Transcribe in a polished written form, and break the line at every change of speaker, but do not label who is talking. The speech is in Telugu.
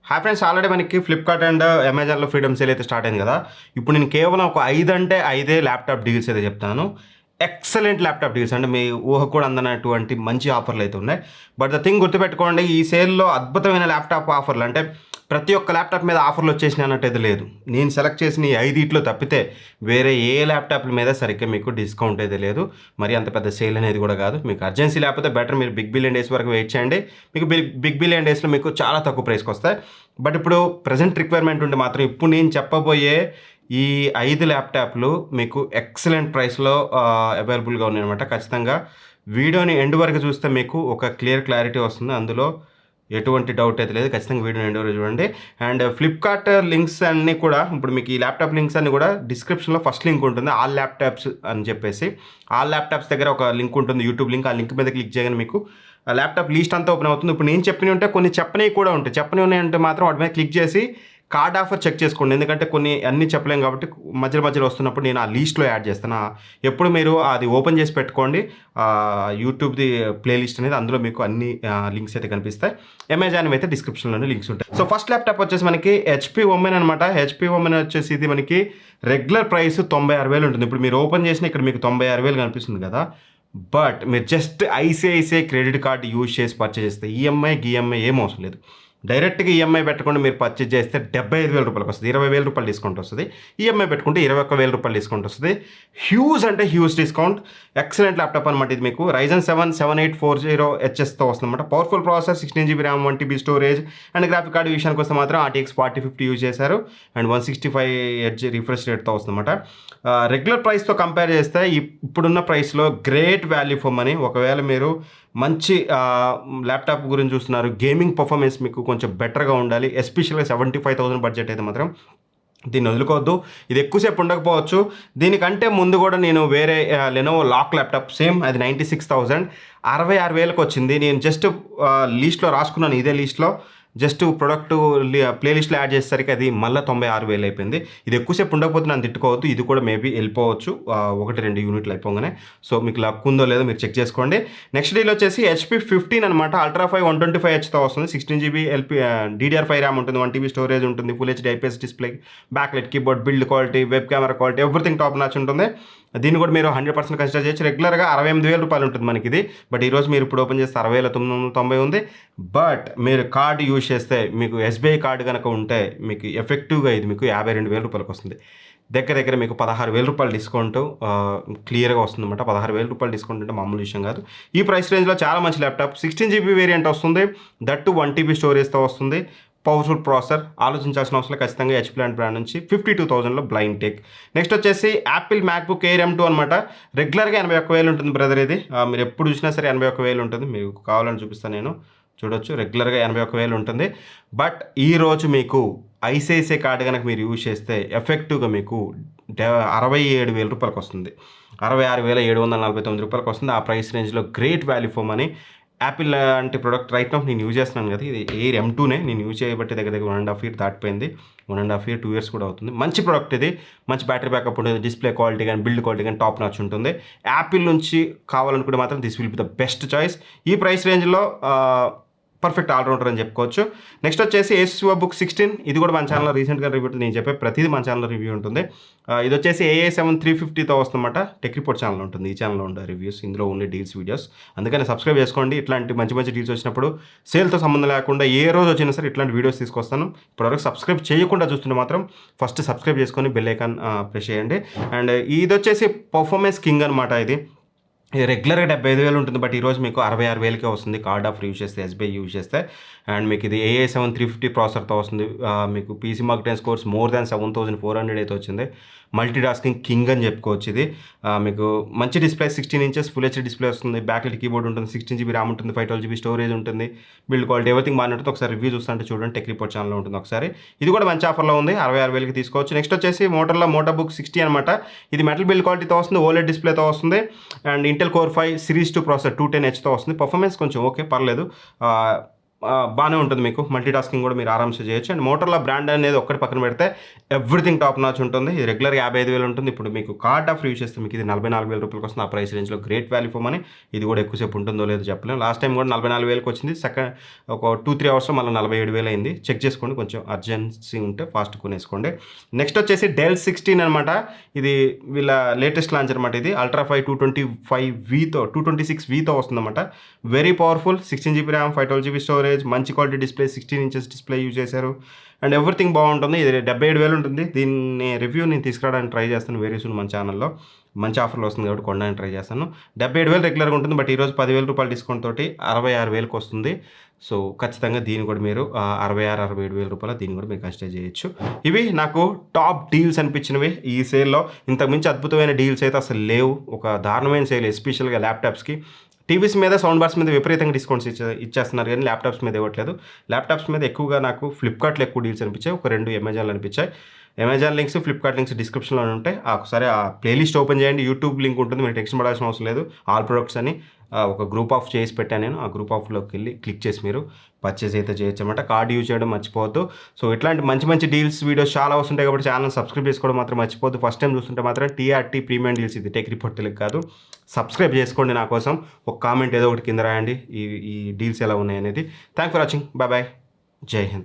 హాయ్ ఫ్రెండ్స్, ఆల్రెడీ మనకి ఫ్లిప్కార్ట్ అండ్ అమెజాన్లో ఫ్రీడమ్ సేల్ అయితే స్టార్ట్ అయింది కదా. ఇప్పుడు నేను కేవలం ఒక 5 అంటే 5 ల్యాప్టాప్ డీల్స్ అయితే చెప్తాను. ఎక్సలెంట్ ల్యాప్టాప్ డీల్స్ అంటే మీ ఊహకు కూడా అందనటువంటి మంచి ఆఫర్లు అయితే ఉన్నాయి. బట్ ద థింగ్ గుర్తుపెట్టుకోండి, ఈ సేల్లో అద్భుతమైన ల్యాప్టాప్ ఆఫర్లు అంటే ప్రతి ఒక్క ల్యాప్టాప్ మీద ఆఫర్లు వచ్చేసినాయి అన్నట్టు లేదు. నేను సెలెక్ట్ చేసిన ఈ 5 తప్పితే వేరే ఏ ల్యాప్టాప్ల మీద సరిగ్గా మీకు డిస్కౌంట్ అయితే లేదు. మరి అంత పెద్ద సేల్ అనేది కూడా కాదు. మీకు అర్జెన్సీ లేకపోతే బెటర్ మీరు బిగ్ బిలియన్ డేస్ వరకు వెయిట్ చేయండి. మీకు బిగ్ బిలియన్ డేస్లో మీకు చాలా తక్కువ ప్రైస్కి వస్తాయి. బట్ ఇప్పుడు ప్రజెంట్ రిక్వైర్మెంట్ ఉంటే మాత్రం ఇప్పుడు నేను చెప్పబోయే ఈ 5 ల్యాప్టాప్లు మీకు ఎక్సలెంట్ ప్రైస్లో అవైలబుల్గా ఉన్నాయన్నమాట. ఖచ్చితంగా వీడియోని ఎండ్ వరకు చూస్తే మీకు ఒక క్లారిటీ వస్తుంది. అందులో ఎటువంటి డౌట్ అయితే లేదు. ఖచ్చితంగా వీడియోని ఎండ్ వరకు చూడండి. అండ్ ఫ్లిప్కార్ట్ లింక్స్ అన్నీ కూడా ఇప్పుడు మీకు ఈ ల్యాప్టాప్ లింక్స్ అన్నీ కూడా డిస్క్రిప్షన్లో ఫస్ట్ లింక్ ఉంటుంది, ఆల్ ల్యాప్టాప్స్ అని చెప్పేసి. ఆల్ ల్యాప్టాప్స్ దగ్గర ఒక లింక్ ఉంటుంది, యూట్యూబ్ లింక్. ఆ లింక్ మీద క్లిక్ చేయగానే మీకు ల్యాప్టాప్ లీస్ట్ అంతా ఓపెన్ అవుతుంది. ఇప్పుడు నేను చెప్పినవి ఉంటే కొన్ని చెప్పనివి కూడా ఉంటాయి. చెప్పనివి ఉన్నాయంటే మాత్రం వాటి మీద క్లిక్ చేసి కార్డ్ ఆఫర్ చెక్ చేసుకోండి. ఎందుకంటే కొన్ని అన్నీ చెప్పలేం కాబట్టి మధ్యలో వస్తున్నప్పుడు నేను ఆ లీస్ట్లో యాడ్ చేస్తాను. ఎప్పుడు మీరు అది ఓపెన్ చేసి పెట్టుకోండి, యూట్యూబ్ది ప్లేలిస్ట్ అనేది, అందులో మీకు అన్ని లింక్స్ అయితే కనిపిస్తాయి. అమెజాన్ అయితే డిస్క్రిప్షన్లోనే లింక్స్ ఉంటాయి. సో ఫస్ట్ ల్యాప్టాప్ వచ్చేసి మనకి హెచ్పి ఉమెన్ అనమాట. హెచ్పి ఉమెన్ వచ్చేసి ఇది మనకి రెగ్యులర్ ప్రైస్ 96,000 ఉంటుంది. ఇప్పుడు మీరు ఓపెన్ చేసిన ఇక్కడ మీకు 96,000 కనిపిస్తుంది కదా. బట్ మీరు just ICICI credit card use చేసి పర్చేస్ చేస్తే ఈఎంఐ ఏం అవసరం లేదు. డైరెక్ట్గా ఈఎంఐ పెట్టకుండా మీరు పర్చేజ్ చేస్తే 75,000 రూపాయలకు వస్తుంది. 20,000 రూపాయలు డిస్కౌంట్ వస్తుంది. ఈఎంఐ పెట్టుకుంటే 21,000 రూపాయలు డిస్కౌంట్ వస్తుంది. Huge discount. ఎక్సలెంట్ ల్యాప్టాప్ అనమాట ఇది. మీకు Ryzen 7 7840HS వస్తుందన్నమాట. Powerful processor, 16 GB RAM, 1 TB storage. And graphic card విషయానికి వస్తే మాత్రం RTX 4050 యూజ్ చేశారు. అండ్ 165Hz రిఫ్రెష్ రేట్తో వస్తుందన్నమాట. రెగ్యులర్ ప్రైస్తో కంపేర్ చేస్తే ఇప్పుడున్న ప్రైస్లో గ్రేట్ వాల్యూ ఫర్ మనీ. ఒకవేళ మీరు మంచి ల్యాప్టాప్ గురించి చూస్తున్నారు, గేమింగ్ పర్ఫార్మెన్స్ మీకు కొంచెం బెటర్గా ఉండాలి, ఎస్పెషల్గా 75,000 బడ్జెట్ అయితే మాత్రం దీన్ని వదులుకోవద్దు. ఇది ఎక్కువసేపు ఉండకపోవచ్చు. దీనికంటే ముందు కూడా నేను వేరే లెనోవో లాక్ ల్యాప్టాప్ సేమ్, అది 96,000 66,000కి వచ్చింది. నేను జస్ట్ లీస్ట్లో రాసుకున్నాను, ఇదే లీస్ట్లో జస్ట్ ప్రొడక్ట్ ప్లేలిస్ట్లో యాడ్ చేసేసరికి అది మళ్ళీ 96,000 అయిపోయింది. ఇది ఎక్కువసేపు ఉండకపోతే నన్ను తిట్టుకోవద్దు. ఇది కూడా మేబీ వెళ్ళిపోవచ్చు 1-2 యూనిట్లు అయిపోగానే. సో మీకు లక్ ఉందో లేదో మీరు చెక్ చేసుకోండి. నెక్స్ట్ డీల్ వచ్చేసి HP 15 అనమాట. అల్ట్రా 5 125Hతో వస్తుంది. 16 GB DDR5 ర్యామ్ ఉంటుంది, 1 TB స్టోరేజ్ ఉంటుంది, full HD IPS display, backlight keyboard, build quality, web camera quality, everything top notch ఉంటుంది. దీన్ని కూడా మీరు 100% కన్సిడర్ చేయొచ్చు. రెగ్యులర్గా 68,000 రూపాయలు ఉంటుంది మనకి ఇది. బట్ ఈరోజు మీరు ఇప్పుడు ఓపెన్ చేస్తే 60,990 ఉంది. బట్ మీరు కార్డు యూజ్ చేస్తే మీకు SBI కార్డు కనుక ఉంటే మీకు ఎఫెక్టివ్గా ఇది మీకు 52,000 రూపాయలకు వస్తుంది. దగ్గర మీకు 16,000 రూపాయలు డిస్కౌంట్ క్లియర్గా వస్తుందన్నమాట. 16,000 రూపాయలు డిస్కౌంట్ అంటే మామూలు విషయం కాదు. ఈ ప్రైస్ రేంజ్లో చాలా మంచి ల్యాప్టాప్. 16 GB వేరియంట్ వస్తుంది, దట్టు 1 TB స్టోరేజ్తో వస్తుంది. పవర్ఫుల్ ప్రాసెసర్, ఆలోచించాల్సిన అవసరం ఖచ్చితంగా. HP బ్రాండ్ నుంచి 52,000లో బ్లైండ్ టేక్. నెక్స్ట్ వచ్చేసి యాపిల్ మ్యాక్బుక్ ఎయిర్ M2 అనమాట. రెగ్యులర్గా 81,000 ఉంటుంది బ్రదర్. ఇది మీరు ఎప్పుడు చూసినా సరే 81,000 ఉంటుంది. మీకు కావాలని చూపిస్తాను, నేను చూడొచ్చు. రెగ్యులర్గా 81,000 ఉంటుంది. బట్ ఈరోజు మీకు ఐసిఐసిఐ కార్డు కనుక మీరు యూజ్ చేస్తే ఎఫెక్టివ్గా మీకు 67,000 రూపాయలకు వస్తుంది. 66,749 రూపాయలకు వస్తుంది. ఆ ప్రైస్ రేంజ్లో great value for money. Apple అంటే ప్రోడక్ట్ రైట్ నౌ నేను యూజ్ చేస్తున్నాను కదా, ఇది ఎయిర్ M2నే నేను యూజ్ చేయబట్టి దగ్గర 1.5 year దాటిపోయింది. 1.5 year 2 years కూడా అవుతుంది. మంచి ప్రోడక్ట్ ఇది. మంచి బ్యాటరీ బ్యాకప్ ఉంటుంది, డిస్ప్లే క్వాలిటీ కానీ బిల్డ్ క్వాలిటీ కానీ టాప్ నాచ్ ఉంటుంది. యాపిల్ నుంచి కావాలనుకుంటే మాత్రం this will be the best choice. ఈ ప్రైస్ రేంజ్లో పర్ఫెక్ట్ ఆల్రౌండర్ అని చెప్పుకోవచ్చు. నెక్స్ట్ వచ్చేసి Asus VivoBook 16. ఇది కూడా మన ఛానల్లో రీసెంట్గా రివ్యూ ఉంటుంది. నేను చెప్పే ప్రతిదీ మన ఛానల్లో రివ్యూ ఉంటుంది. ఇది వచ్చేసి AI7 350తో వస్తుందన్నమాట. టెక్ రిపోర్ట్ ఛానల్ ఉంటుంది. ఈ ఛానల్లో ఉండే రివ్యూస్, ఇందులో ఉండే డీల్స్ వీడియోస్. అందుకని సబ్స్క్రైబ్ చేసుకోండి. ఇట్లాంటి మంచి డీల్స్ వచ్చినప్పుడు సేల్తో సంబంధం లేకుండా ఏ రోజు వచ్చినా సరే ఇట్లాంటి వీడియోస్ తీసుకొస్తాను. ఇప్పటివరకు సబ్స్క్రైబ్ చేయకుండా చూస్తుంటే మాత్రం ఫస్ట్ సబ్స్క్రైబ్ చేసుకొని బెల్ ఐకాన్ ప్రెస్ చేయండి. అండ్ ఇది వచ్చేసి పర్ఫార్మెన్స్ కింగ్ అనమాట. ఇది రెగ్యులర్గా 75,000 ఉంటుంది. బట్ ఈరోజు మీకు 66,000కే వస్తుంది కార్డ్ ఆఫర్ యూజ్ చేస్తే, SBI యూజ్ చేస్తే. అండ్ మీకు ఇది AI7 350 ప్రాసెసర్తో వస్తుంది. మీకు PC Mark 10 scores more than 7,400 అయితే వచ్చింది. మల్టీ టాస్కింగ్ కింగ్ అని చెప్పుకోవచ్చు ఇది. మీకు మంచి display, 16 inches full HD display వస్తుంది. బ్యాక్లైట్ కీబోర్డ్ ఉంటుంది, 16 GB ర్యామ్ ఉంటుంది, 512 GB స్టోరేజ్ ఉంటుంది, బిల్డ్ క్వాలిటీ ఎవ్రీథింగ్ బాగానే ఉంటుంది. ఒకసారి రివ్యూ చూస్తుంటే చూడండి, టెక్ రిపోర్ట్ ఛానల్లో ఉంటుంది ఒకసారి. ఇది కూడా మంచి ఆఫర్లో ఉంది, 66,000కి తీసుకోవచ్చు. నెక్స్ట్ వచ్చేసి MotoBook 60 అనమాట. ఇది మెటల్ బిల్డ్ క్వాలిటీతో వస్తుంది, OLED డిస్ప్లేతో వస్తుంది. And Intel Core 5 Series 2 processor 210Hతో వస్తుంది. పర్ఫార్మెన్స్ కొంచెం ఓకే, పర్లేదు. బాగానే ఉంటుంది మీకు మల్టీ టాస్కింగ్ కూడా మీరు ఆరామ్సే చేయొచ్చు. అండ్ మోటరోలా బ్రాండ్ అనేది ఒక్కటి పక్కన పెడితే ఎవ్రీథింగ్ టాప్ నాచ్ ఉంటుంది. ఇది రెగ్యులర్ 55,000 ఉంటుంది. ఇప్పుడు మీకు కార్డ్ ఆఫ్ యూజ్ చేస్తే మీకు ఇది 44,000 రూపాయలకి వస్తుంది. ఆ ప్రైస్ రేంజ్లో గ్రేట్ వాల్యూ ఫర్ మనీ. ఇది కూడా ఎక్కువసేపు ఉంటుందో లేదో చెప్పలేము. లాస్ట్ టైం కూడా 44,000కి వచ్చింది. ఒక 2-3 అవర్స్లో మళ్ళీ 47,000 అయింది. చెక్ చేసుకోండి, కొంచెం అర్జెన్సీ ఉంటే ఫాస్ట్ కొనేసుకోండి. నెక్స్ట్ వచ్చేసి డెల్ 16 అనమాట. ఇది వీళ్ళ లేటెస్ట్ లాంచ్ అనమాట. ఇది అల్ట్రా 5 226Vతో వస్తుందన్నమాట. Very powerful, 16GB RAM, 512GB storage, మంచి quality display, 16 inches display use చేశారు. అండ్ ఎవ్రీథింగ్ బాగుంటుంది. ఇది 77,000 ఉంటుంది. దీన్ని రివ్యూ నేను తీసుకురావడానికి ట్రై చేస్తాను వెరీ సూన్ మన ఛానల్లో. మంచి ఆఫర్లో వస్తుంది కాబట్టి కొనడానికి ట్రై చేస్తాను. 77,000 రెగ్యులర్గా ఉంటుంది, బట్ ఈరోజు 10,000 రూపాయలు డిస్కౌంట్ తోటి 66,000కి వస్తుంది. సో ఖచ్చితంగా దీన్ని కూడా మీరు 66,000-67,000 రూపాయలు దీన్ని కూడా మీరు కన్సిడర్ చేయొచ్చు. ఇవి నాకు టాప్ డీల్స్ అనిపించినవి ఈ సేల్లో. ఇంతకుమించి అద్భుతమైన డీల్స్ అయితే అసలు లేవు. ఒక దారుణమైన సేల్, ఎస్పెషల్గా ల్యాప్టాప్స్కి. టీవీస్ మీద, సౌండ్ బార్స్ మీద విపరీతంగా డిస్కౌంట్స్ ఇచ్చేస్తున్నారు, కానీ ల్యాప్టాప్స్ మీద ఇవ్వట్లేదు. ల్యాప్టాప్స్ మీద ఎక్కువగా నాకు ఫ్లిప్కార్ట్లో ఎక్కువ డీల్స్ అనిపించాయి. ఒక 2 అమెజాన్లో అనిపించాయి. అమెజాన్ లింక్స్, ఫ్లిప్కార్ట్ లింక్స్ డిస్క్రిప్షన్లో ఉంటాయి. ఒకసారి ఆ ప్లేలిస్ట్ ఓపెన్ చేయండి. యూట్యూబ్ లింక్ ఉంటుంది, మీరు టెక్స్ట్ పడాల్సిన అవసరం లేదు. ఆల్ ప్రొడక్ట్స్ అని ఒక గ్రూప్ ఆఫ్ చేసి పెట్టాను నేను. ఆ గ్రూప్ ఆఫ్లోకి వెళ్ళి క్లిక్ చేసి మీరు పర్చేస్ అయితే చేయొచ్చు అనమాట. కార్డ్ యూజ్ చేయడం మర్చిపోవద్దు. సో ఇట్లాంటి మంచి మంచి డీల్స్ వీడియోస్ చాలా వస్తుంటాయి కాబట్టి ఛానల్ సబ్స్క్రైబ్ చేసుకోవడం మాత్రం మర్చిపోవద్దు. ఫస్ట్ టైం చూస్తుంటే మాత్రం టీఆర్టీ ప్రీమియం డీల్స్, ఇది టెక్ రిపోర్ట్ తెలుగు కాదు. సబ్స్క్రైబ్ చేసుకోండి నా కోసం. ఒక కామెంట్ ఏదో ఒకటి కింద రాయండి ఈ డీల్స్ ఎలా ఉన్నాయి అనేది. Thank for watching. Bye bye. జై హింద్.